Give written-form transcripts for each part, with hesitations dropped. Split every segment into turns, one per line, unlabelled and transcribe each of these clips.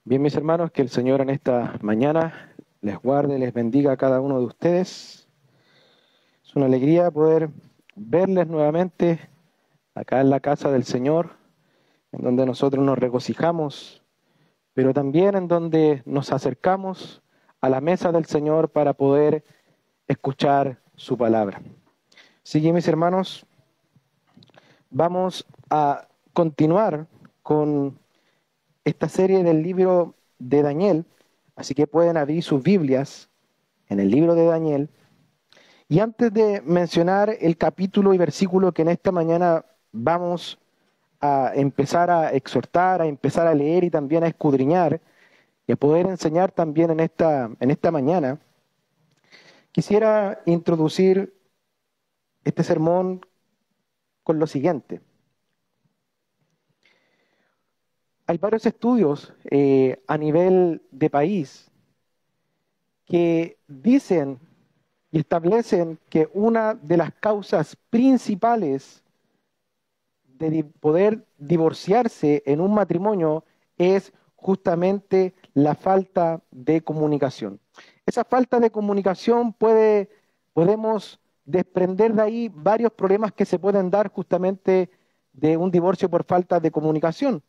Bien, mis hermanos, que el Señor en esta mañana les guarde, les bendiga a cada uno de ustedes. Es una alegría poder verles nuevamente acá en la casa del Señor, en donde nosotros nos regocijamos, pero también en donde nos acercamos a la mesa del Señor para poder escuchar su palabra. Así que, mis hermanos, vamos a continuar con esta serie del libro de Daniel, así que pueden abrir sus Biblias en el libro de Daniel. Y antes de mencionar el capítulo y versículo que en esta mañana vamos a empezar a exhortar, a empezar a leer y también a escudriñar y a poder enseñar también en esta mañana, quisiera introducir este sermón con lo siguiente. Hay varios estudios a nivel de país que dicen y establecen que una de las causas principales de poder divorciarse en un matrimonio es justamente la falta de comunicación. Esa falta de comunicación podemos desprender de ahí varios problemas que se pueden dar justamente de un divorcio por falta de comunicación.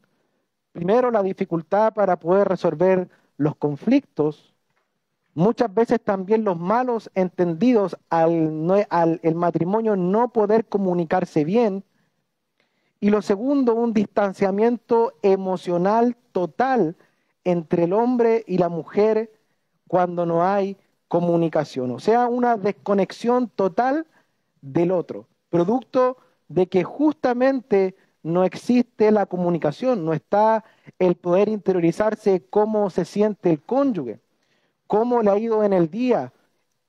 Primero, la dificultad para poder resolver los conflictos. Muchas veces también los malos entendidos al el matrimonio no poder comunicarse bien. Y lo segundo, un distanciamiento emocional total entre el hombre y la mujer cuando no hay comunicación. O sea, una desconexión total del otro, producto de que justamente no existe la comunicación, no está el poder interiorizarse cómo se siente el cónyuge, cómo le ha ido en el día,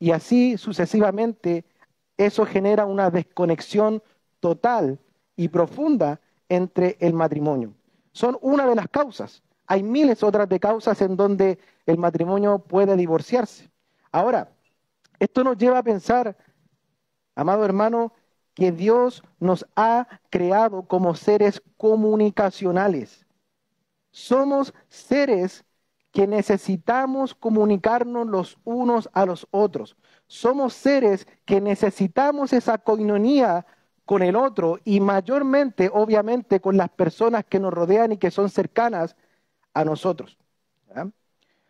y así sucesivamente. Eso genera una desconexión total y profunda entre el matrimonio. Son una de las causas. Hay miles otras de causas en donde el matrimonio puede divorciarse. Ahora, esto nos lleva a pensar, amado hermano, que Dios nos ha creado como seres comunicacionales. Somos seres que necesitamos comunicarnos los unos a los otros. Somos seres que necesitamos esa coinonía con el otro y mayormente, obviamente, con las personas que nos rodean y que son cercanas a nosotros. ¿Ya?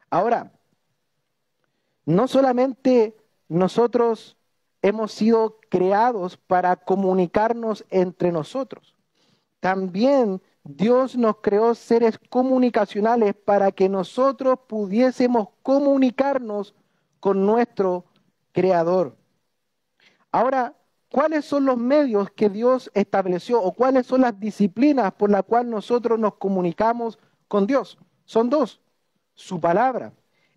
Ahora, no solamente nosotros hemos sido creados para comunicarnos entre nosotros, también Dios nos creó seres comunicacionales para que nosotros pudiésemos comunicarnos con nuestro Creador. Ahora, ¿cuáles son los medios que Dios estableció o cuáles son las disciplinas por las cuales nosotros nos comunicamos con Dios? Son dos. Su palabra.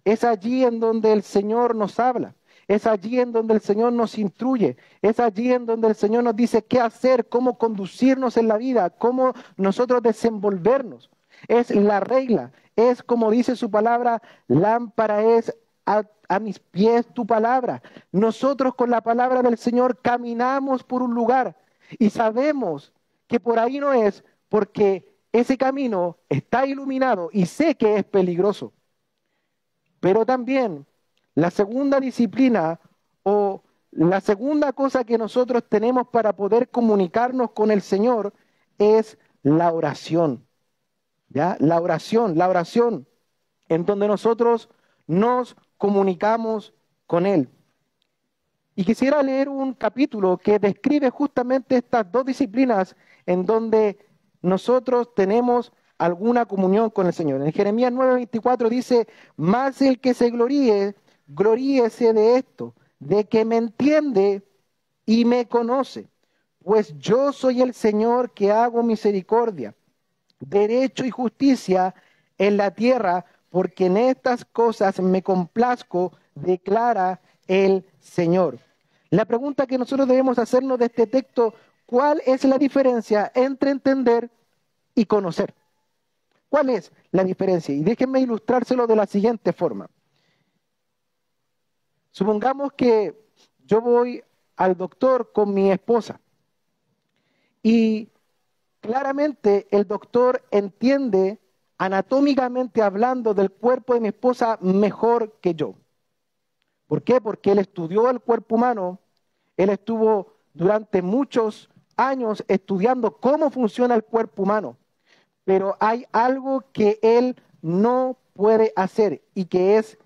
Es allí en donde el Señor nos habla. Es allí en donde el Señor nos instruye. Es allí en donde el Señor nos dice qué hacer, cómo conducirnos en la vida, cómo nosotros desenvolvernos. Es la regla. Es, como dice su palabra, lámpara es a mis pies tu palabra. Nosotros con la palabra del Señor caminamos por un lugar y sabemos que por ahí no es, porque ese camino está iluminado y sé que es peligroso. Pero también la segunda disciplina o la segunda cosa que nosotros tenemos para poder comunicarnos con el Señor es la oración. ¿Ya? La oración en donde nosotros nos comunicamos con Él. Y quisiera leer un capítulo que describe justamente estas dos disciplinas en donde nosotros tenemos alguna comunión con el Señor. En Jeremías 9:24 dice, más el que se gloríe, gloríese de esto, de que me entiende y me conoce, pues yo soy el Señor que hago misericordia, derecho y justicia en la tierra, porque en estas cosas me complazco, declara el Señor. La pregunta que nosotros debemos hacernos de este texto, ¿cuál es la diferencia entre entender y conocer? ¿Cuál es la diferencia? Y déjenme ilustrárselo de la siguiente forma. Supongamos que yo voy al doctor con mi esposa y claramente el doctor entiende anatómicamente hablando del cuerpo de mi esposa mejor que yo. ¿Por qué? Porque él estudió el cuerpo humano, él estuvo durante muchos años estudiando cómo funciona el cuerpo humano, pero hay algo que él no puede hacer y que es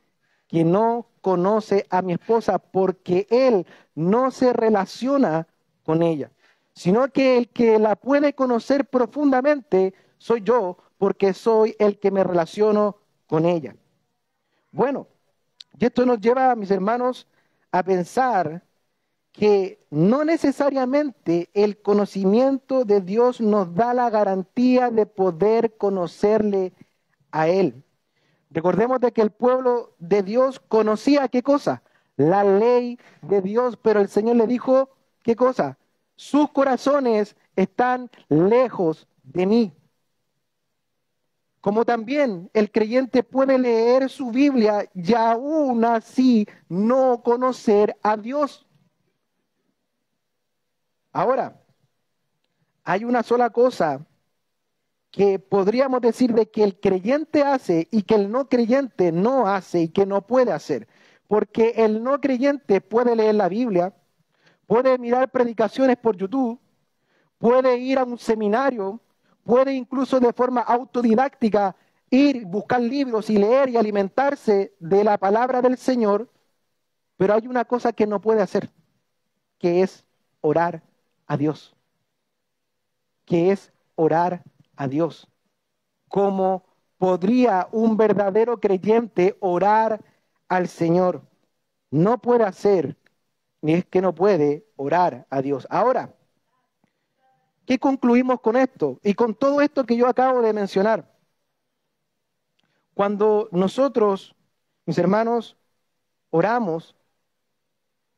que no conoce a mi esposa porque él no se relaciona con ella, sino que el que la puede conocer profundamente soy yo porque soy el que me relaciono con ella. Bueno, y esto nos lleva, mis hermanos, a pensar que no necesariamente el conocimiento de Dios nos da la garantía de poder conocerle a Él. Recordemos de que el pueblo de Dios conocía ¿qué cosa? La ley de Dios, pero el Señor le dijo ¿qué cosa? Sus corazones están lejos de mí. Como también el creyente puede leer su Biblia y aún así no conocer a Dios. Ahora, hay una sola cosa que podríamos decir de que el creyente hace y que el no creyente no hace y que no puede hacer. Porque el no creyente puede leer la Biblia, puede mirar predicaciones por YouTube, puede ir a un seminario, puede incluso de forma autodidáctica ir, buscar libros y leer y alimentarse de la palabra del Señor, pero hay una cosa que no puede hacer, que es orar a Dios. Que es orar a Dios. ¿Cómo podría un verdadero creyente orar al Señor? No puede hacer, ni es que no puede orar a Dios. Ahora, ¿qué concluimos con esto? Y con todo esto que yo acabo de mencionar. Cuando nosotros, mis hermanos, oramos,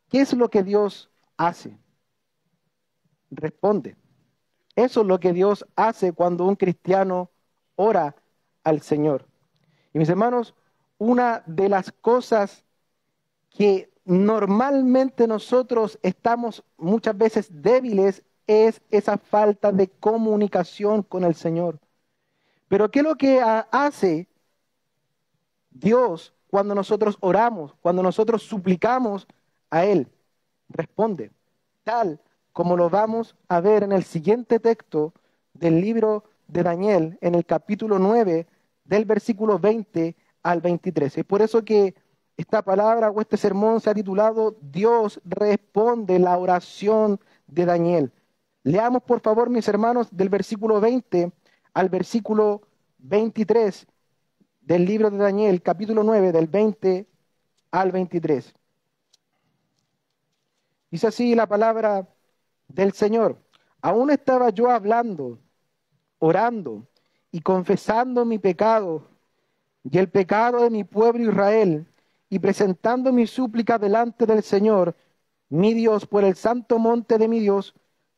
¿qué es lo que Dios hace? Responde. Eso es lo que Dios hace cuando un cristiano ora al Señor. Y mis hermanos, una de las cosas que normalmente nosotros estamos muchas veces débiles es esa falta de comunicación con el Señor. Pero ¿qué es lo que hace Dios cuando nosotros oramos, cuando nosotros suplicamos a Él? Responde, tal como lo vamos a ver en el siguiente texto del libro de Daniel, en el capítulo 9, del versículo 20 al 23. Es por eso que esta palabra o este sermón se ha titulado Dios responde la oración de Daniel. Leamos por favor, mis hermanos, del versículo 20 al versículo 23 del libro de Daniel, capítulo 9, del 20 al 23. Dice así la palabra del Señor. Aún estaba yo hablando, orando y confesando mi pecado y el pecado de mi pueblo Israel y presentando mi súplica delante del Señor, mi Dios, por el santo monte de mi Dios.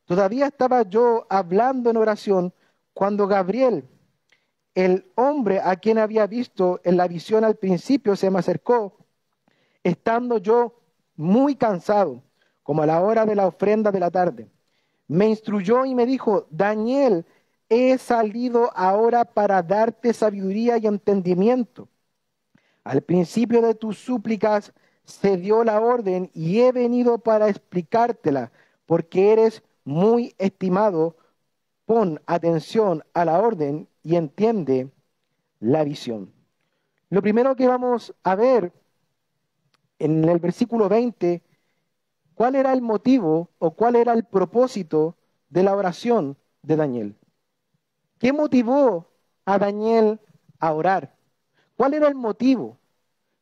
Todavía estaba yo hablando en oración cuando Gabriel, el hombre a quien había visto en la visión al principio, se me acercó, estando yo muy cansado, como a la hora de la ofrenda de la tarde. Me instruyó y me dijo, Daniel, he salido ahora para darte sabiduría y entendimiento. Al principio de tus súplicas se dio la orden y he venido para explicártela, porque eres muy estimado. Pon atención a la orden y entiende la visión. Lo primero que vamos a ver en el versículo 20, ¿cuál era el motivo o cuál era el propósito de la oración de Daniel? ¿Qué motivó a Daniel a orar? ¿Cuál era el motivo?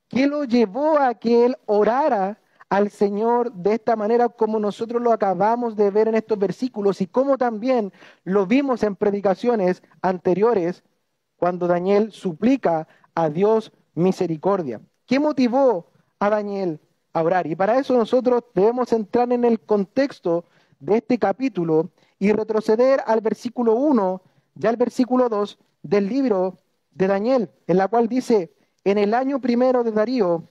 ¿Qué lo llevó a que él orara al Señor de esta manera como nosotros lo acabamos de ver en estos versículos y como también lo vimos en predicaciones anteriores cuando Daniel suplica a Dios misericordia? ¿Qué motivó a Daniel a orar? Y para eso nosotros debemos entrar en el contexto de este capítulo y retroceder al versículo 1 y al versículo 2 del libro de Daniel, en la cual dice, en el año primero de Darío,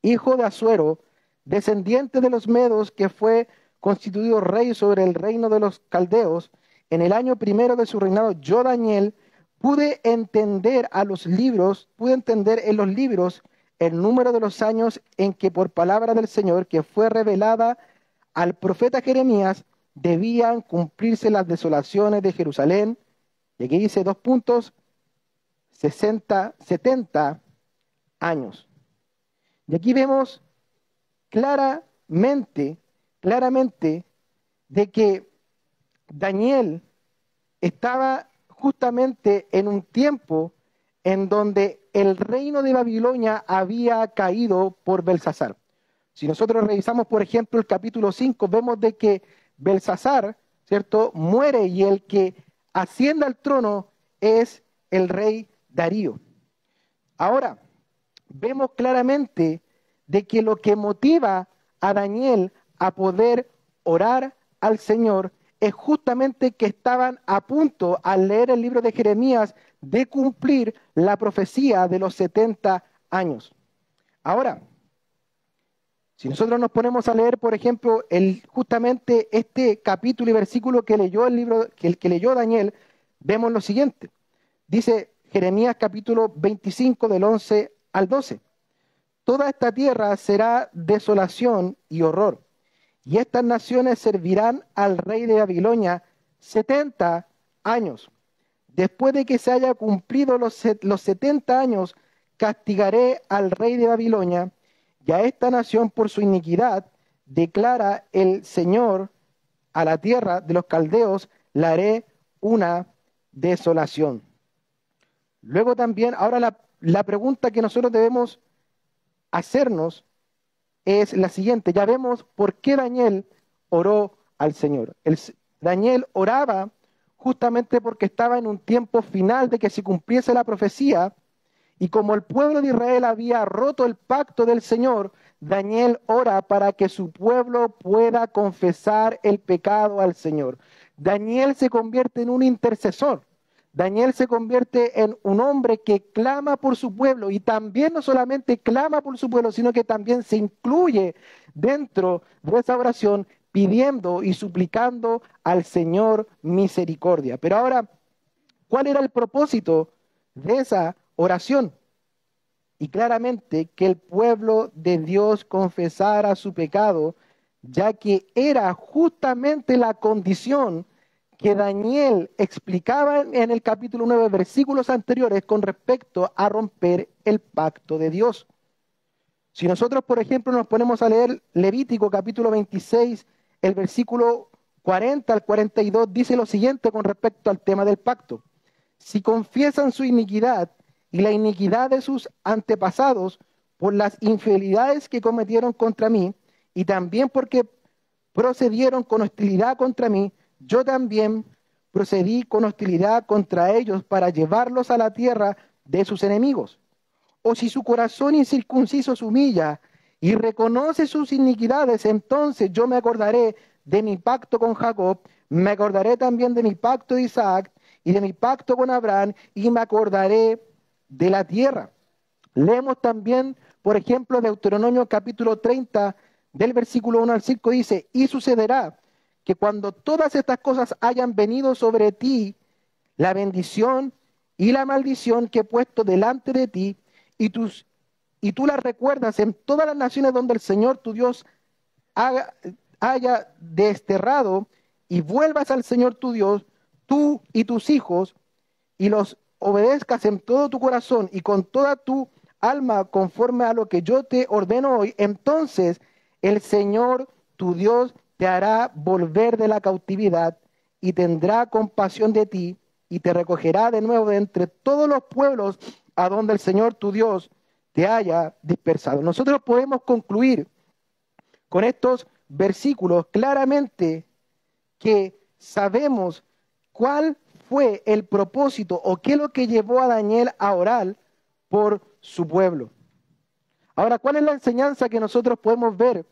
hijo de Asuero, descendiente de los Medos, que fue constituido rey sobre el reino de los caldeos, en el año primero de su reinado, yo, Daniel, pude entender en los libros el número de los años en que por palabra del Señor, que fue revelada al profeta Jeremías, debían cumplirse las desolaciones de Jerusalén. Y aquí dice 70 años. Y aquí vemos claramente de que Daniel estaba justamente en un tiempo en donde el reino de Babilonia había caído por Belsasar. Si nosotros revisamos, por ejemplo, el capítulo 5, vemos de que Belsasar, ¿cierto?, muere y el que asciende al trono es el rey Darío. Ahora, vemos claramente de que lo que motiva a Daniel a poder orar al Señor es justamente que estaban a punto, al leer el libro de Jeremías, de cumplir la profecía de los 70 años. Ahora, si nosotros nos ponemos a leer, por ejemplo, justamente este capítulo y versículo que leyó que leyó Daniel, vemos lo siguiente. Dice Jeremías capítulo 25 del 11 al 12. Toda esta tierra será desolación y horror, y estas naciones servirán al rey de Babilonia 70 años. Después de que se haya cumplido los 70 años, castigaré al rey de Babilonia y a esta nación por su iniquidad, declara el Señor. A la tierra de los caldeos la haré una desolación. Luego también, ahora la pregunta que nosotros debemos hacernos es la siguiente. Ya vemos por qué Daniel oró al Señor. Daniel oraba justamente porque estaba en un tiempo final de que se cumpliese la profecía, y como el pueblo de Israel había roto el pacto del Señor, Daniel ora para que su pueblo pueda confesar el pecado al Señor. Daniel se convierte en un intercesor. Daniel se convierte en un hombre que clama por su pueblo, y también no solamente clama por su pueblo, sino que también se incluye dentro de esa oración pidiendo y suplicando al Señor misericordia. Pero ahora, ¿cuál era el propósito de esa oración? Y claramente que el pueblo de Dios confesara su pecado, ya que era justamente la condición que Daniel explicaba en el capítulo 9, versículos anteriores, con respecto a romper el pacto de Dios. Si nosotros, por ejemplo, nos ponemos a leer Levítico capítulo 26, el versículo 40 al 42, dice lo siguiente con respecto al tema del pacto. Si confiesan su iniquidad y la iniquidad de sus antepasados por las infidelidades que cometieron contra mí, y también porque procedieron con hostilidad contra mí, yo también procedí con hostilidad contra ellos para llevarlos a la tierra de sus enemigos. O si su corazón incircunciso se humilla y reconoce sus iniquidades, entonces yo me acordaré de mi pacto con Jacob, me acordaré también de mi pacto de Isaac y de mi pacto con Abraham, y me acordaré de la tierra. Leemos también, por ejemplo, Deuteronomio capítulo 30, del versículo 1 al 5, dice, y sucederá que cuando todas estas cosas hayan venido sobre ti, la bendición y la maldición que he puesto delante de ti, y tú las recuerdas en todas las naciones donde el Señor tu Dios haya desterrado, y vuelvas al Señor tu Dios, tú y tus hijos, y los obedezcas en todo tu corazón y con toda tu alma conforme a lo que yo te ordeno hoy, entonces el Señor tu Dios te hará volver de la cautividad y tendrá compasión de ti y te recogerá de nuevo de entre todos los pueblos a donde el Señor tu Dios te haya dispersado. Nosotros podemos concluir con estos versículos claramente que sabemos cuál fue el propósito o qué es lo que llevó a Daniel a orar por su pueblo. Ahora, ¿cuál es la enseñanza que nosotros podemos ver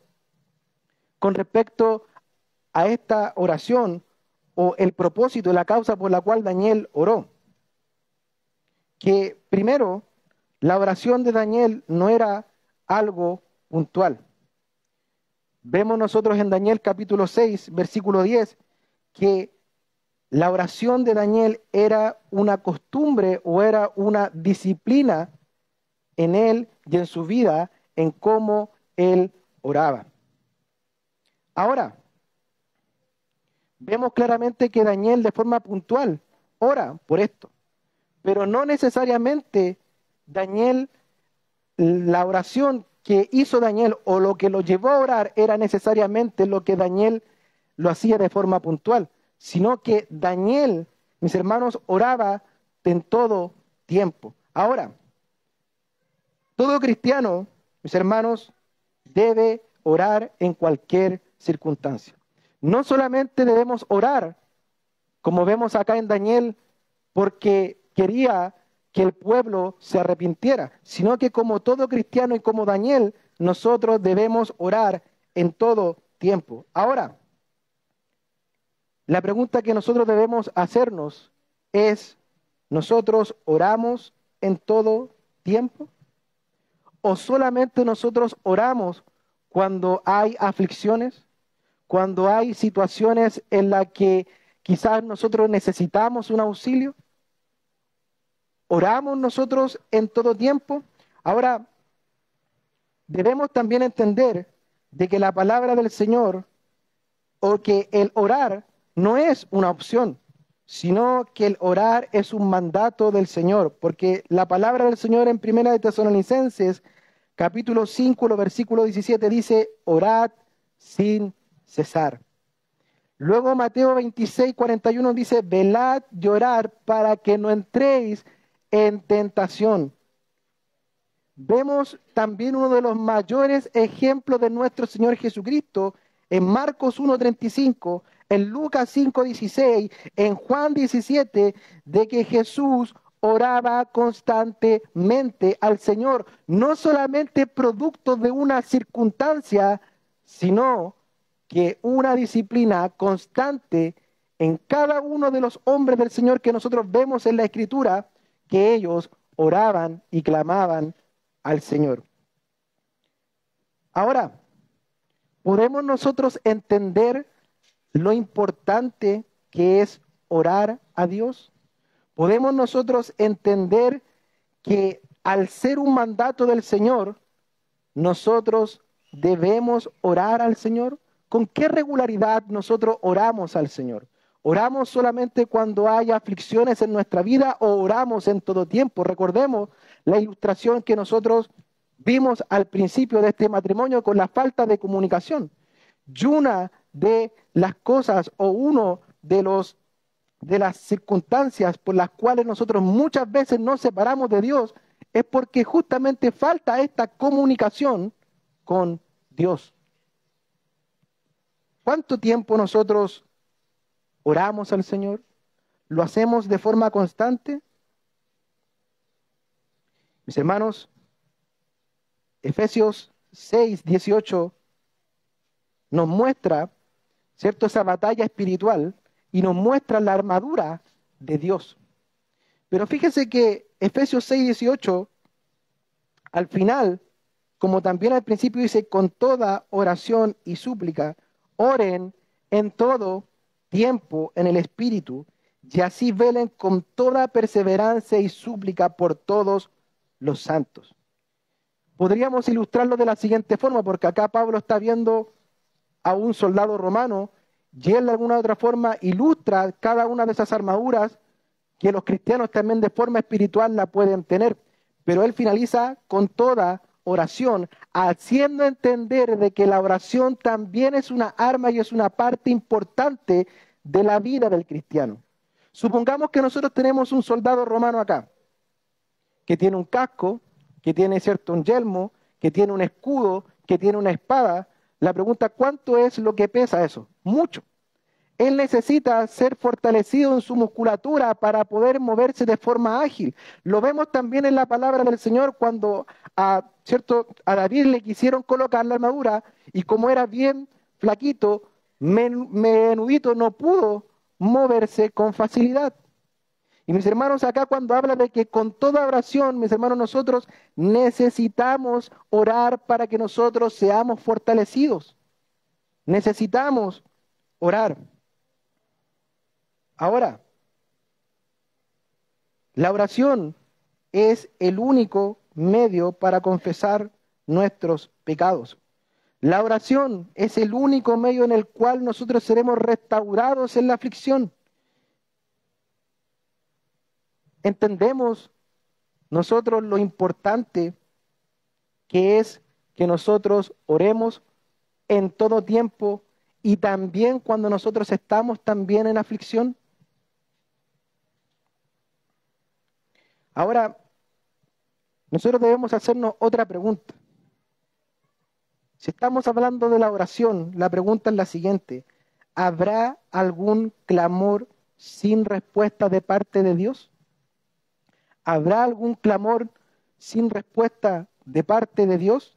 con respecto a esta oración o el propósito y la causa por la cual Daniel oró? Que primero, la oración de Daniel no era algo puntual. Vemos nosotros en Daniel capítulo 6, versículo 10, que La oración de Daniel era una costumbre o era una disciplina en él y en su vida en cómo él oraba. Ahora, vemos claramente que Daniel de forma puntual ora por esto, pero no necesariamente Daniel, la oración que hizo Daniel o lo que lo llevó a orar era necesariamente lo que Daniel lo hacía de forma puntual, sino que Daniel, mis hermanos, oraba en todo tiempo. Ahora, todo cristiano, mis hermanos, debe orar en cualquier circunstancia. No solamente debemos orar, como vemos acá en Daniel, porque quería que el pueblo se arrepintiera, sino que como todo cristiano y como Daniel, nosotros debemos orar en todo tiempo. Ahora, la pregunta que nosotros debemos hacernos es, ¿nosotros oramos en todo tiempo? ¿O solamente nosotros oramos cuando hay aflicciones, cuando hay situaciones en las que quizás nosotros necesitamos un auxilio? ¿Oramos nosotros en todo tiempo? Ahora, debemos también entender de que la palabra del Señor o que el orar no es una opción, sino que el orar es un mandato del Señor, porque la palabra del Señor en Primera de Tesalonicenses, capítulo 5, versículo 17, dice, orad sin cesar. Luego Mateo 26, 41 dice, velad y orad para que no entréis en tentación. Vemos también uno de los mayores ejemplos de nuestro Señor Jesucristo en Marcos 1:35, en Lucas 5:16, en Juan 17, de que Jesús oraba constantemente al Señor, no solamente producto de una circunstancia, sino que una disciplina constante en cada uno de los hombres del Señor que nosotros vemos en la Escritura, que ellos oraban y clamaban al Señor. Ahora, ¿podemos nosotros entender lo importante que es orar a Dios? ¿Podemos nosotros entender que al ser un mandato del Señor, nosotros debemos orar al Señor? ¿Con qué regularidad nosotros oramos al Señor? ¿Oramos solamente cuando hay aflicciones en nuestra vida o oramos en todo tiempo? Recordemos la ilustración que nosotros vimos al principio de este matrimonio con la falta de comunicación. Y una de las cosas o uno de las circunstancias por las cuales nosotros muchas veces nos separamos de Dios es porque justamente falta esta comunicación con Dios. ¿Cuánto tiempo nosotros oramos al Señor? ¿Lo hacemos de forma constante? Mis hermanos, Efesios 6:18 nos muestra, ¿cierto?, esa batalla espiritual y nos muestra la armadura de Dios. Pero fíjese que Efesios 6:18, al final, como también al principio dice, con toda oración y súplica, oren en todo tiempo en el Espíritu, y así velen con toda perseverancia y súplica por todos los santos. Podríamos ilustrarlo de la siguiente forma, porque acá Pablo está viendo a un soldado romano y él de alguna otra forma ilustra cada una de esas armaduras que los cristianos también de forma espiritual la pueden tener. Pero él finaliza con toda oración, haciendo entender de que la oración también es una arma y es una parte importante de la vida del cristiano. Supongamos que nosotros tenemos un soldado romano acá, que tiene un casco, que tiene cierto un yelmo, que tiene un escudo, que tiene una espada. La pregunta, ¿cuánto es lo que pesa eso? Mucho. Él necesita ser fortalecido en su musculatura para poder moverse de forma ágil. Lo vemos también en la palabra del Señor cuando a David le quisieron colocar la armadura y como era bien flaquito, menudito, no pudo moverse con facilidad. Y mis hermanos, acá cuando habla de que con toda oración, mis hermanos, nosotros necesitamos orar para que nosotros seamos fortalecidos. Necesitamos orar. Ahora, la oración es el único medio para confesar nuestros pecados. La oración es el único medio en el cual nosotros seremos restaurados en la aflicción. Entendemos nosotros lo importante que es que nosotros oremos en todo tiempo y también cuando nosotros estamos también en aflicción. Ahora, nosotros debemos hacernos otra pregunta. Si estamos hablando de la oración, la pregunta es la siguiente: ¿habrá algún clamor sin respuesta de parte de Dios? ¿Habrá algún clamor sin respuesta de parte de Dios?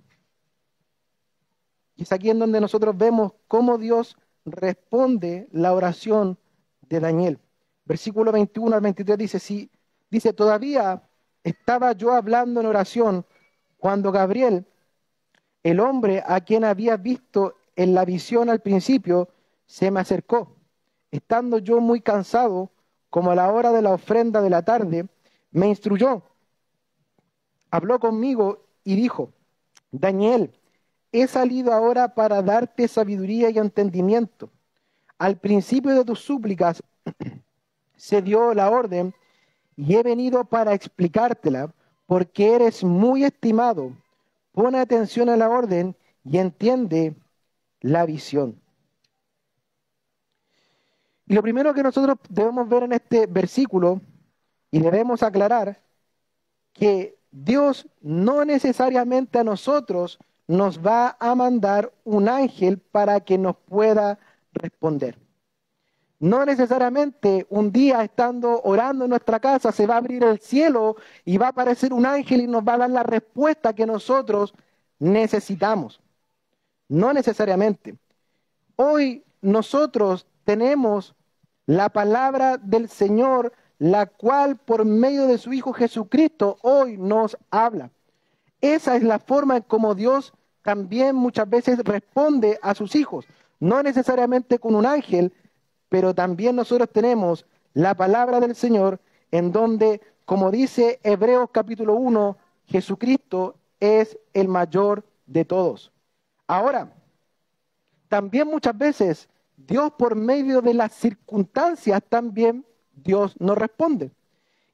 Y es aquí en donde nosotros vemos cómo Dios responde la oración de Daniel. Versículo 21 al 23 dice, todavía estaba yo hablando en oración cuando Gabriel, el hombre a quien había visto en la visión al principio, se me acercó. Estando yo muy cansado, como a la hora de la ofrenda de la tarde, me instruyó, habló conmigo y dijo, Daniel, he salido ahora para darte sabiduría y entendimiento. Al principio de tus súplicas se dio la orden y he venido para explicártela porque eres muy estimado. Pone atención a la orden y entiende la visión. Y lo primero que nosotros debemos ver en este versículo, y debemos aclarar, que Dios no necesariamente a nosotros nos va a mandar un ángel para que nos pueda responder. No necesariamente un día estando orando en nuestra casa se va a abrir el cielo y va a aparecer un ángel y nos va a dar la respuesta que nosotros necesitamos. No necesariamente. Hoy nosotros tenemos la palabra del Señor, la cual por medio de su Hijo Jesucristo hoy nos habla. Esa es la forma en cómo Dios también muchas veces responde a sus hijos. No necesariamente con un ángel, pero también nosotros tenemos la palabra del Señor en donde, como dice Hebreos capítulo 1, Jesucristo es el mayor de todos. Ahora, también muchas veces Dios por medio de las circunstancias también Dios nos responde.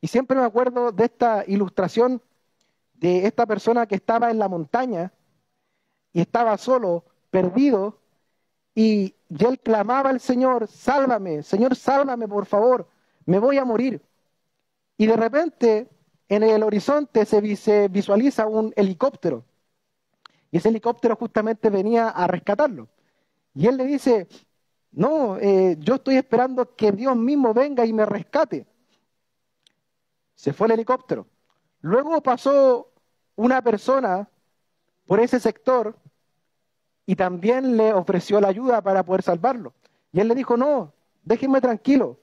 Y siempre me acuerdo de esta ilustración de esta persona que estaba en la montaña y estaba solo, perdido, y él clamaba al Señor, Señor, sálvame, por favor, me voy a morir. Y de repente en el horizonte se visualiza un helicóptero, y ese helicóptero justamente venía a rescatarlo. Y él le dice, no, yo estoy esperando que Dios mismo venga y me rescate. Se fue el helicóptero. Luego pasó una persona por ese sector y también le ofreció la ayuda para poder salvarlo. Y él le dijo, no, déjenme tranquilo.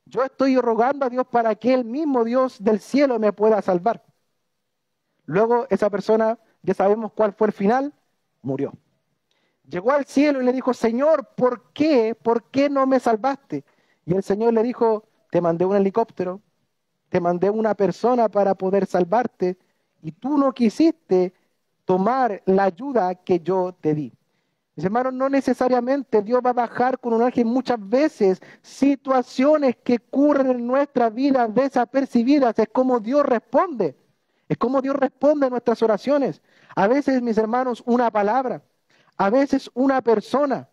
Yo estoy rogando a Dios para que el mismo Dios del cielo me pueda salvar. Luego esa persona, ya sabemos cuál fue el final, murió. Llegó al cielo y le dijo, Señor, ¿por qué? ¿Por qué no me salvaste? Y el Señor le dijo, te mandé un helicóptero, te mandé una persona para poder salvarte y tú no quisiste tomar la ayuda que yo te di. Mis hermanos, no necesariamente Dios va a bajar con un ángel. Muchas veces situaciones que ocurren en nuestra vida desapercibidas es como Dios responde. Es como Dios responde a nuestras oraciones. A veces, mis hermanos, una palabra. A veces una persona.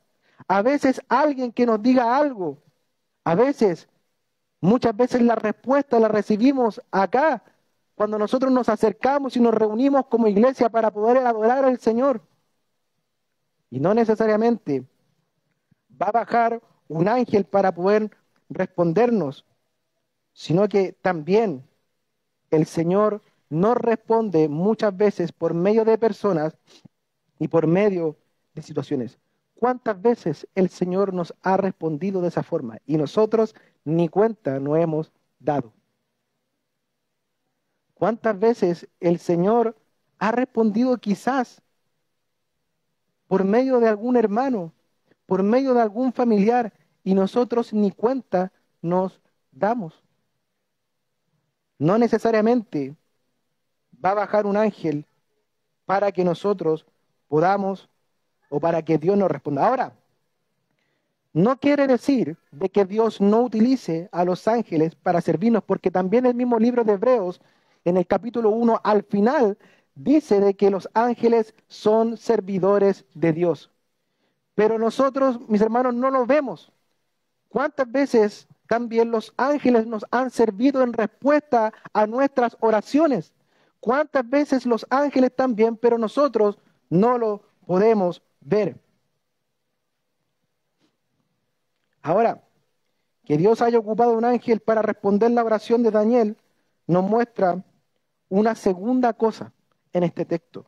A veces alguien que nos diga algo. A veces, muchas veces la respuesta la recibimos acá, cuando nosotros nos acercamos y nos reunimos como iglesia para poder adorar al Señor. Y no necesariamente va a bajar un ángel para poder respondernos, sino que también el Señor nos responde muchas veces por medio de personas y por medio de situaciones. ¿Cuántas veces el Señor nos ha respondido de esa forma? Y nosotros ni cuenta nos hemos dado. ¿Cuántas veces el Señor ha respondido quizás por medio de algún hermano, por medio de algún familiar, y nosotros ni cuenta nos damos. No necesariamente va a bajar un ángel para que nosotros podamos o para que Dios nos responda. Ahora, no quiere decir de que Dios no utilice a los ángeles para servirnos, porque también el mismo libro de Hebreos, en el capítulo 1, al final, dice de que los ángeles son servidores de Dios. Pero nosotros, mis hermanos, no lo vemos. ¿Cuántas veces también los ángeles nos han servido en respuesta a nuestras oraciones? ¿Cuántas veces los ángeles también, pero nosotros no lo podemos ver? Ahora, que Dios haya ocupado un ángel para responder la oración de Daniel, nos muestra una segunda cosa en este texto,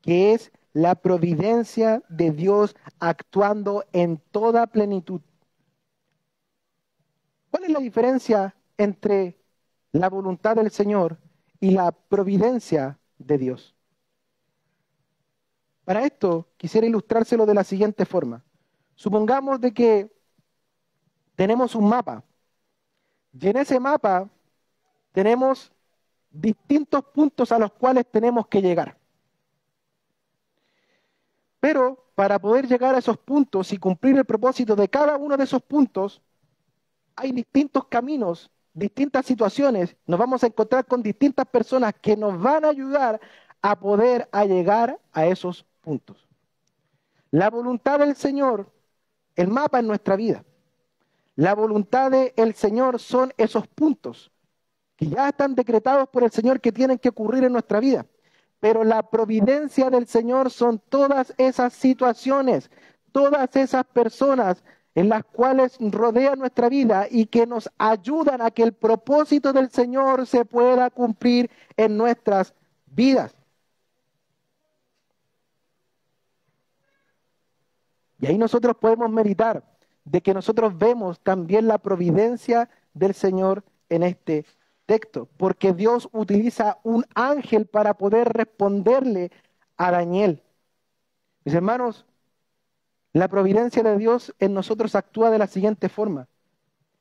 que es la providencia de Dios actuando en toda plenitud. ¿Cuál es la diferencia entre la voluntad del Señor y la providencia de Dios? Para esto quisiera ilustrárselo de la siguiente forma. Supongamos de que tenemos un mapa y en ese mapa tenemos distintos puntos a los cuales tenemos que llegar. Pero para poder llegar a esos puntos y cumplir el propósito de cada uno de esos puntos, hay distintos caminos, distintas situaciones. Nos vamos a encontrar con distintas personas que nos van a ayudar a poder llegar a esos puntos. La voluntad del Señor, el mapa en nuestra vida. La voluntad del Señor son esos puntos que ya están decretados por el Señor que tienen que ocurrir en nuestra vida. Pero la providencia del Señor son todas esas situaciones, todas esas personas en las cuales rodea nuestra vida y que nos ayudan a que el propósito del Señor se pueda cumplir en nuestras vidas. Y ahí nosotros podemos meditar de que nosotros vemos también la providencia del Señor en este texto, porque Dios utiliza un ángel para poder responderle a Daniel. Mis hermanos, la providencia de Dios en nosotros actúa de la siguiente forma.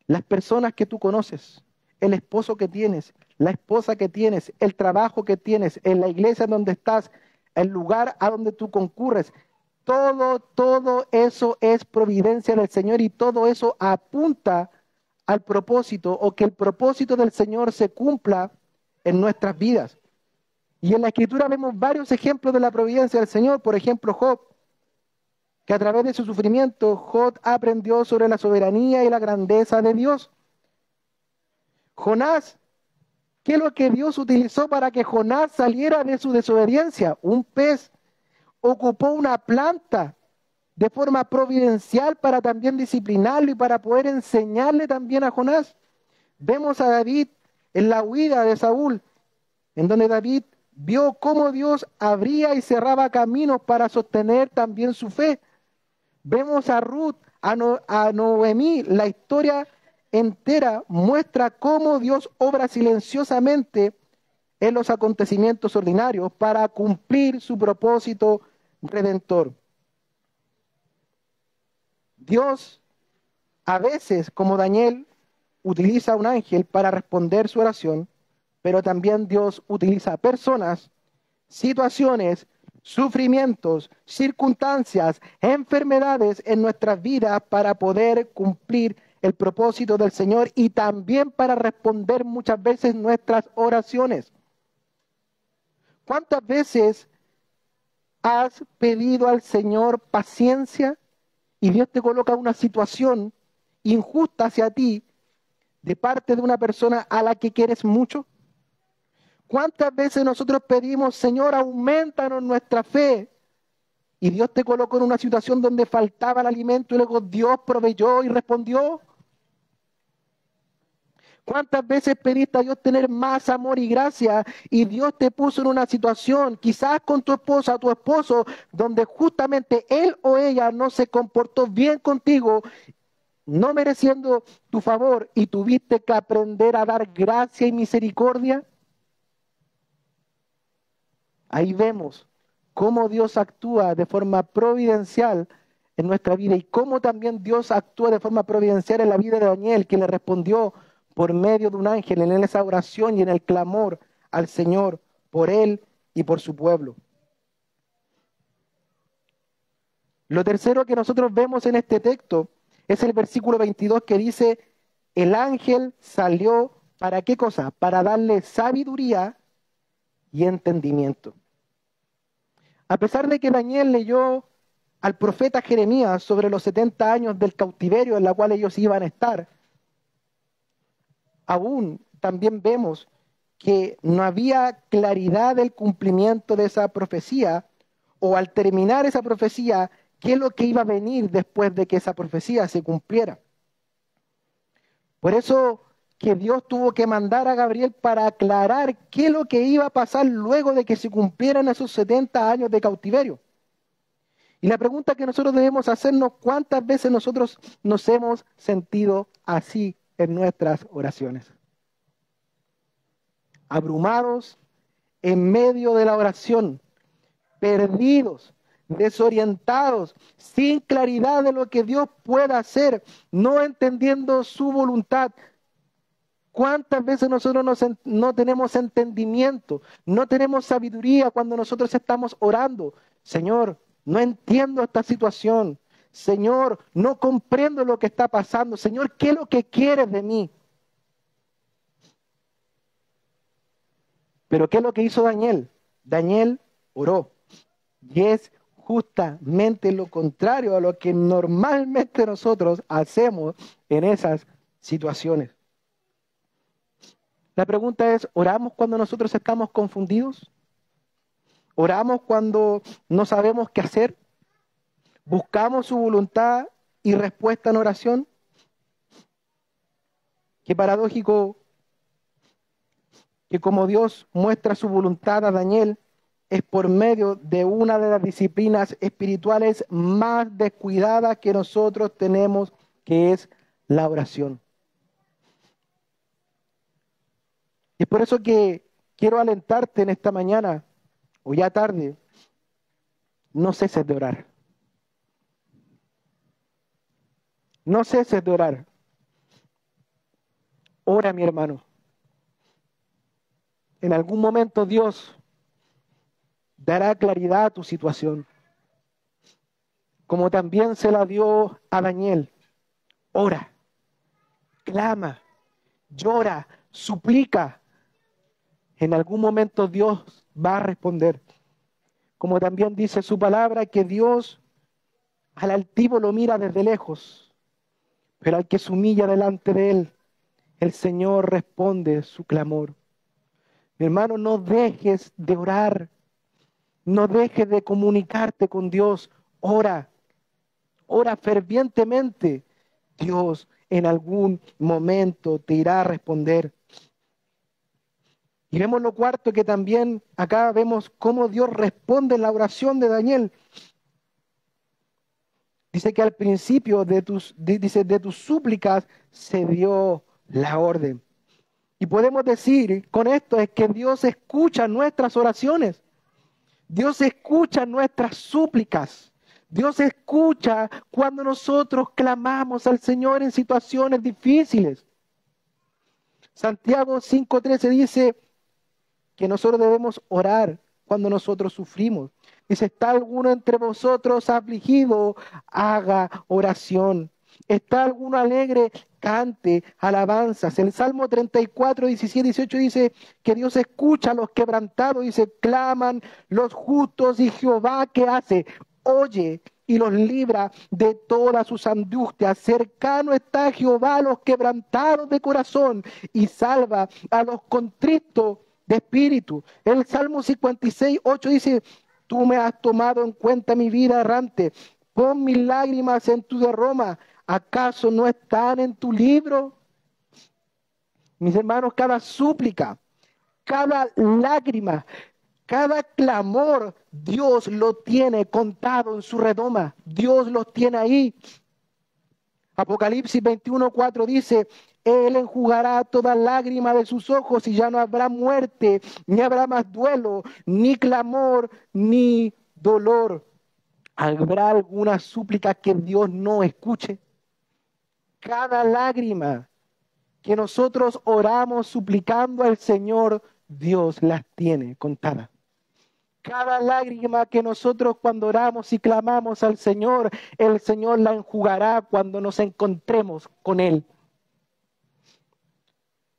Las personas que tú conoces, el esposo que tienes, la esposa que tienes, el trabajo que tienes, en la iglesia donde estás, el lugar a donde tú concurres, todo eso es providencia del Señor y todo eso apunta al propósito o que el propósito del Señor se cumpla en nuestras vidas. Y en la Escritura vemos varios ejemplos de la providencia del Señor. Por ejemplo, Job, que a través de su sufrimiento, Job aprendió sobre la soberanía y la grandeza de Dios. Jonás, ¿qué es lo que Dios utilizó para que Jonás saliera de su desobediencia? Un pez. Ocupó una planta de forma providencial para también disciplinarlo y para poder enseñarle también a Jonás. Vemos a David en la huida de Saúl, en donde David vio cómo Dios abría y cerraba caminos para sostener también su fe. Vemos a Ruth, a Noemí, la historia entera muestra cómo Dios obra silenciosamente en los acontecimientos ordinarios para cumplir su propósito redentor. Dios, a veces, como Daniel, utiliza a un ángel para responder su oración, pero también Dios utiliza personas, situaciones, sufrimientos, circunstancias, enfermedades en nuestras vidas para poder cumplir el propósito del Señor y también para responder muchas veces nuestras oraciones. ¿Cuántas veces has pedido al Señor paciencia y Dios te coloca una situación injusta hacia ti de parte de una persona a la que quieres mucho? ¿Cuántas veces nosotros pedimos, Señor, aumentanos nuestra fe? Y Dios te colocó en una situación donde faltaba el alimento y luego Dios proveyó y respondió. ¿Cuántas veces pediste a Dios tener más amor y gracia y Dios te puso en una situación, quizás con tu esposa o tu esposo, donde justamente él o ella no se comportó bien contigo, no mereciendo tu favor y tuviste que aprender a dar gracia y misericordia? Ahí vemos cómo Dios actúa de forma providencial en nuestra vida y cómo también Dios actúa de forma providencial en la vida de Daniel, que le respondió por medio de un ángel en esa oración y en el clamor al Señor por él y por su pueblo. Lo tercero que nosotros vemos en este texto es el versículo 22 que dice, el ángel salió, ¿para qué cosa? Para darle sabiduría y entendimiento. A pesar de que Daniel leyó al profeta Jeremías sobre los 70 años del cautiverio en la cual ellos iban a estar, aún también vemos que no había claridad del cumplimiento de esa profecía, o al terminar esa profecía, qué es lo que iba a venir después de que esa profecía se cumpliera. Por eso que Dios tuvo que mandar a Gabriel para aclarar qué es lo que iba a pasar luego de que se cumplieran esos 70 años de cautiverio. Y la pregunta que nosotros debemos hacernos, ¿cuántas veces nosotros nos hemos sentido así en nuestras oraciones? Abrumados en medio de la oración, perdidos, desorientados, sin claridad de lo que Dios pueda hacer, no entendiendo su voluntad. ¿Cuántas veces nosotros no tenemos entendimiento, no tenemos sabiduría cuando nosotros estamos orando? Señor, no entiendo esta situación. Señor, no comprendo lo que está pasando. Señor, ¿qué es lo que quieres de mí? Pero ¿qué es lo que hizo Daniel? Daniel oró. Y es justamente lo contrario a lo que normalmente nosotros hacemos en esas situaciones. La pregunta es, ¿oramos cuando nosotros estamos confundidos? ¿Oramos cuando no sabemos qué hacer? ¿Buscamos su voluntad y respuesta en oración? Qué paradójico que como Dios muestra su voluntad a Daniel, es por medio de una de las disciplinas espirituales más descuidadas que nosotros tenemos, que es la oración. Y es por eso que quiero alentarte en esta mañana, o ya tarde, no ceses de orar. No ceses de orar. Ora, mi hermano. En algún momento Dios dará claridad a tu situación, como también se la dio a Daniel. Ora, clama, llora, suplica. En algún momento Dios va a responder. Como también dice su palabra, que Dios al altivo lo mira desde lejos, pero al que se humilla delante de él, el Señor responde su clamor. Mi hermano, no dejes de orar. No dejes de comunicarte con Dios. Ora. Ora fervientemente. Dios en algún momento te irá a responder. Y vemos lo cuarto, que también acá vemos cómo Dios responde en la oración de Daniel. Dice que al principio de tus súplicas se dio la orden. Y podemos decir con esto es que Dios escucha nuestras oraciones. Dios escucha nuestras súplicas. Dios escucha cuando nosotros clamamos al Señor en situaciones difíciles. Santiago 5:13 dice que nosotros debemos orar cuando nosotros sufrimos. Dice, ¿está alguno entre vosotros afligido? Haga oración. ¿Está alguno alegre? Cante alabanzas. El Salmo 34, 17, 18 dice que Dios escucha a los quebrantados. Dice, claman los justos y Jehová, ¿qué hace? Oye y los libra de todas sus angustias. Cercano está Jehová a los quebrantados de corazón y salva a los contritos de espíritu. El Salmo 56, 8 dice, tú me has tomado en cuenta mi vida errante. Pon mis lágrimas en tu derrama. ¿Acaso no están en tu libro? Mis hermanos, cada súplica, cada lágrima, cada clamor, Dios lo tiene contado en su redoma. Dios los tiene ahí. Apocalipsis 21:4 dice, Él enjugará toda lágrima de sus ojos y ya no habrá muerte, ni habrá más duelo, ni clamor, ni dolor. ¿Habrá alguna súplica que Dios no escuche? Cada lágrima que nosotros oramos suplicando al Señor, Dios las tiene contadas. Cada lágrima que nosotros cuando oramos y clamamos al Señor, el Señor la enjugará cuando nos encontremos con Él.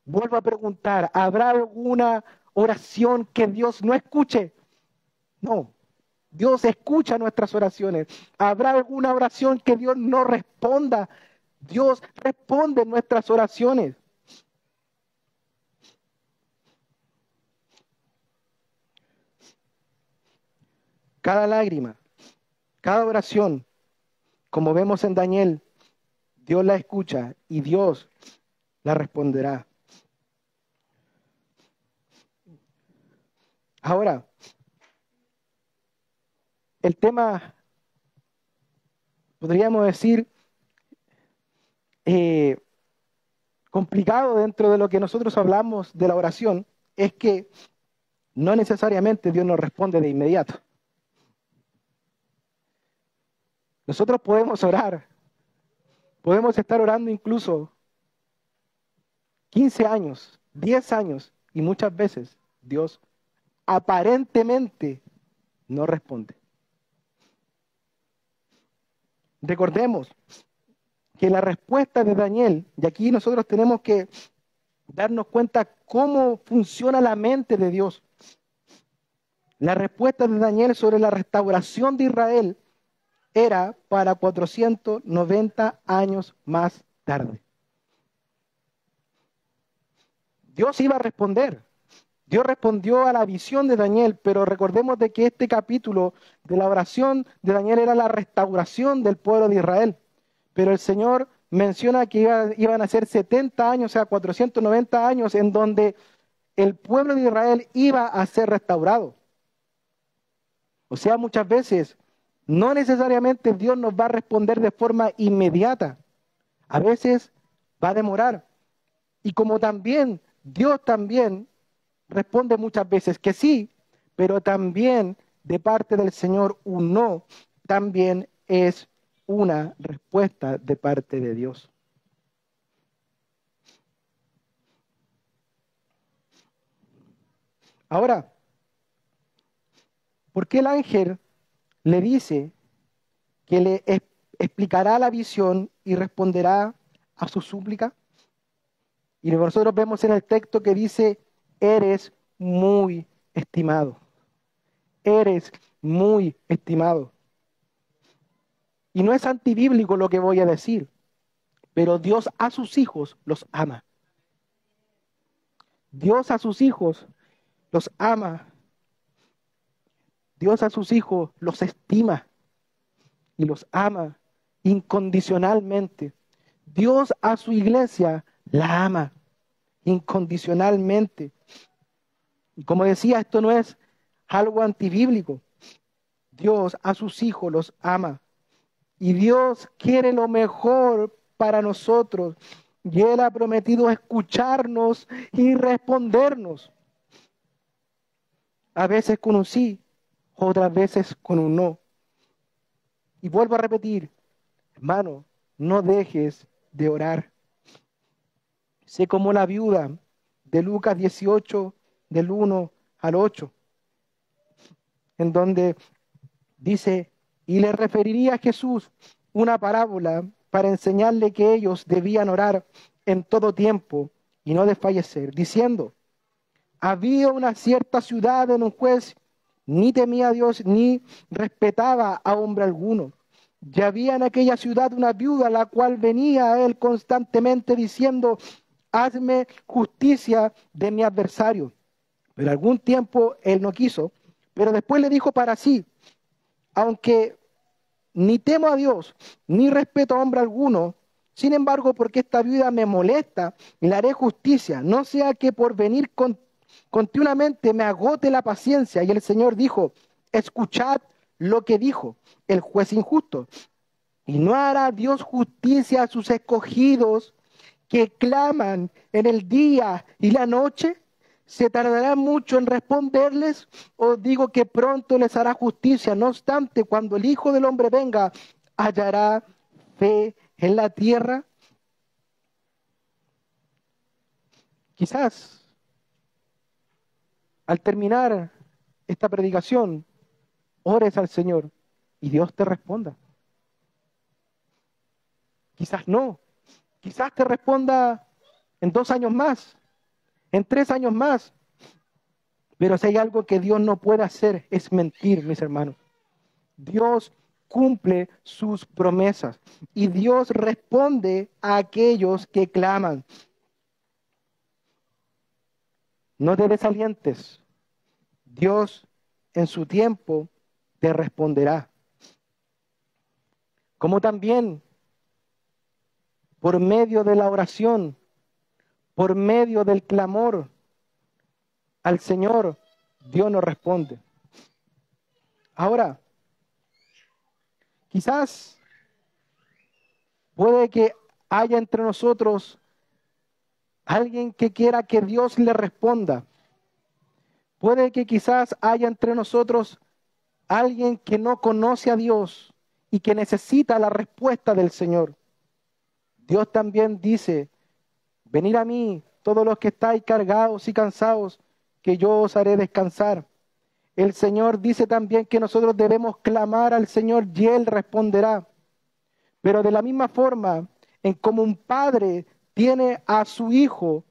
Vuelvo a preguntar, ¿habrá alguna oración que Dios no escuche? No, Dios escucha nuestras oraciones. ¿Habrá alguna oración que Dios no responda? Dios responde nuestras oraciones. Cada lágrima, cada oración, como vemos en Daniel, Dios la escucha y Dios la responderá. Ahora, el tema, podríamos decir, complicado dentro de lo que nosotros hablamos de la oración, es que no necesariamente Dios nos responde de inmediato. Nosotros podemos orar, podemos estar orando incluso 15 años, 10 años, y muchas veces Dios aparentemente no responde. Recordemos que la respuesta de Daniel, y aquí nosotros tenemos que darnos cuenta cómo funciona la mente de Dios. La respuesta de Daniel sobre la restauración de Israel era para 490 años más tarde. Dios iba a responder. Dios respondió a la visión de Daniel, pero recordemos de que este capítulo de la oración de Daniel era la restauración del pueblo de Israel. Pero el Señor menciona que iban a ser 70 años, o sea, 490 años, en donde el pueblo de Israel iba a ser restaurado. O sea, muchas veces, no necesariamente Dios nos va a responder de forma inmediata. A veces va a demorar. Y como también, Dios también responde muchas veces que sí, pero también de parte del Señor un no, también es una respuesta de parte de Dios. Ahora, ¿por qué el ángel le dice que le explicará la visión y responderá a su súplica? Y nosotros vemos en el texto que dice, eres muy estimado. Eres muy estimado. Y no es antibíblico lo que voy a decir, pero Dios a sus hijos los ama. Dios a sus hijos los ama. Dios a sus hijos los estima y los ama incondicionalmente. Dios a su iglesia la ama incondicionalmente. Y como decía, esto no es algo antibíblico. Dios a sus hijos los ama. Y Dios quiere lo mejor para nosotros. Y Él ha prometido escucharnos y respondernos. A veces con un sí, otras veces con un no. Y vuelvo a repetir, hermano, no dejes de orar. Sé como la viuda de Lucas 18, del 1 al 8, en donde dice, y le referiría a Jesús una parábola para enseñarle que ellos debían orar en todo tiempo y no desfallecer, diciendo, había una cierta ciudad en un juez, ni temía a Dios ni respetaba a hombre alguno. Y había en aquella ciudad una viuda, la cual venía a él constantemente diciendo, hazme justicia de mi adversario. Pero algún tiempo él no quiso, pero después le dijo para sí, aunque ni temo a Dios, ni respeto a hombre alguno, sin embargo, porque esta viuda me molesta, le haré justicia, no sea que por venir continuamente me agote la paciencia. Y el Señor dijo, escuchad lo que dijo el juez injusto. ¿Y no hará Dios justicia a sus escogidos que claman en el día y la noche? ¿Se tardará mucho en responderles? Os digo que pronto les hará justicia. No obstante, cuando el Hijo del Hombre venga, ¿hallará fe en la tierra? Quizás al terminar esta predicación, ores al Señor y Dios te responda. Quizás no. Quizás te responda en 2 años más, en 3 años más. Pero si hay algo que Dios no puede hacer, es mentir, mis hermanos. Dios cumple sus promesas y Dios responde a aquellos que claman. No te desalientes. Dios en su tiempo te responderá. Como también por medio de la oración, por medio del clamor al Señor, Dios nos responde. Ahora, quizás puede que haya entre nosotros alguien que quiera que Dios le responda. Puede que quizás haya entre nosotros alguien que no conoce a Dios y que necesita la respuesta del Señor. Dios también dice, venid a mí, todos los que estáis cargados y cansados, que yo os haré descansar. El Señor dice también que nosotros debemos clamar al Señor y Él responderá. Pero de la misma forma, en como un padre tiene a su hijo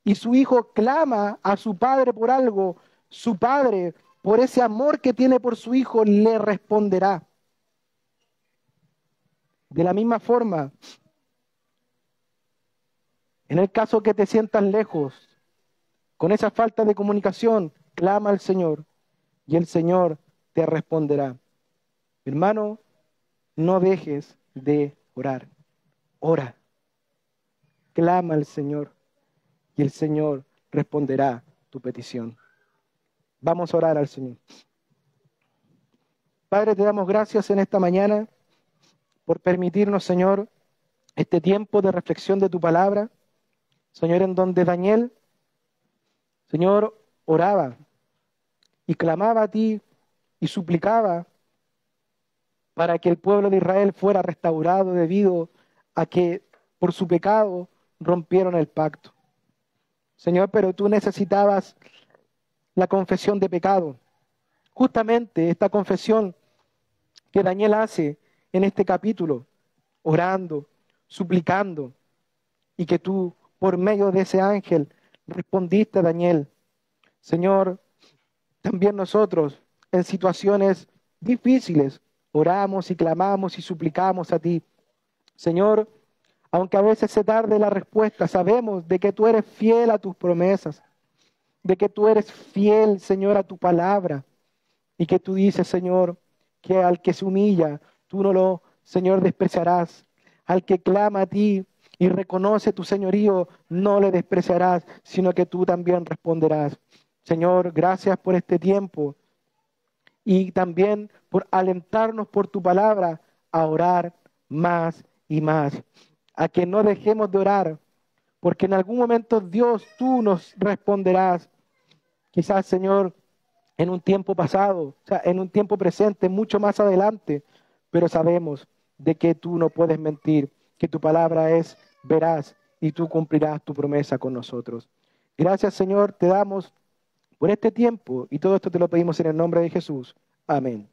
y su hijo clama a su padre por algo, su padre, por ese amor que tiene por su hijo, le responderá. De la misma forma, en el caso que te sientas lejos, con esa falta de comunicación, clama al Señor y el Señor te responderá. Hermano, no dejes de orar. Ora. Clama al Señor y el Señor responderá tu petición. Vamos a orar al Señor. Padre, te damos gracias en esta mañana por permitirnos, Señor, este tiempo de reflexión de tu palabra. Señor, en donde Daniel, Señor, oraba y clamaba a ti y suplicaba para que el pueblo de Israel fuera restaurado debido a que por su pecado rompieron el pacto. Señor, pero tú necesitabas la confesión de pecado. Justamente esta confesión que Daniel hace en este capítulo, orando, suplicando, y que tú, por medio de ese ángel, respondiste a Daniel. Señor, también nosotros, en situaciones difíciles, oramos y clamamos y suplicamos a ti. Señor, aunque a veces se tarde la respuesta, sabemos de que tú eres fiel a tus promesas, de que tú eres fiel, Señor, a tu palabra, y que tú dices, Señor, que al que se humilla, tú no lo, Señor, despreciarás. Al que clama a ti y reconoce tu señorío, no le despreciarás, sino que tú también responderás. Señor, gracias por este tiempo y también por alentarnos por tu palabra a orar más y más, a que no dejemos de orar, porque en algún momento Dios, tú nos responderás. Quizás, Señor, en un tiempo pasado, o sea, en un tiempo presente, mucho más adelante, pero sabemos de que tú no puedes mentir, que tu palabra es veraz y tú cumplirás tu promesa con nosotros. Gracias, Señor, te damos por este tiempo y todo esto te lo pedimos en el nombre de Jesús. Amén.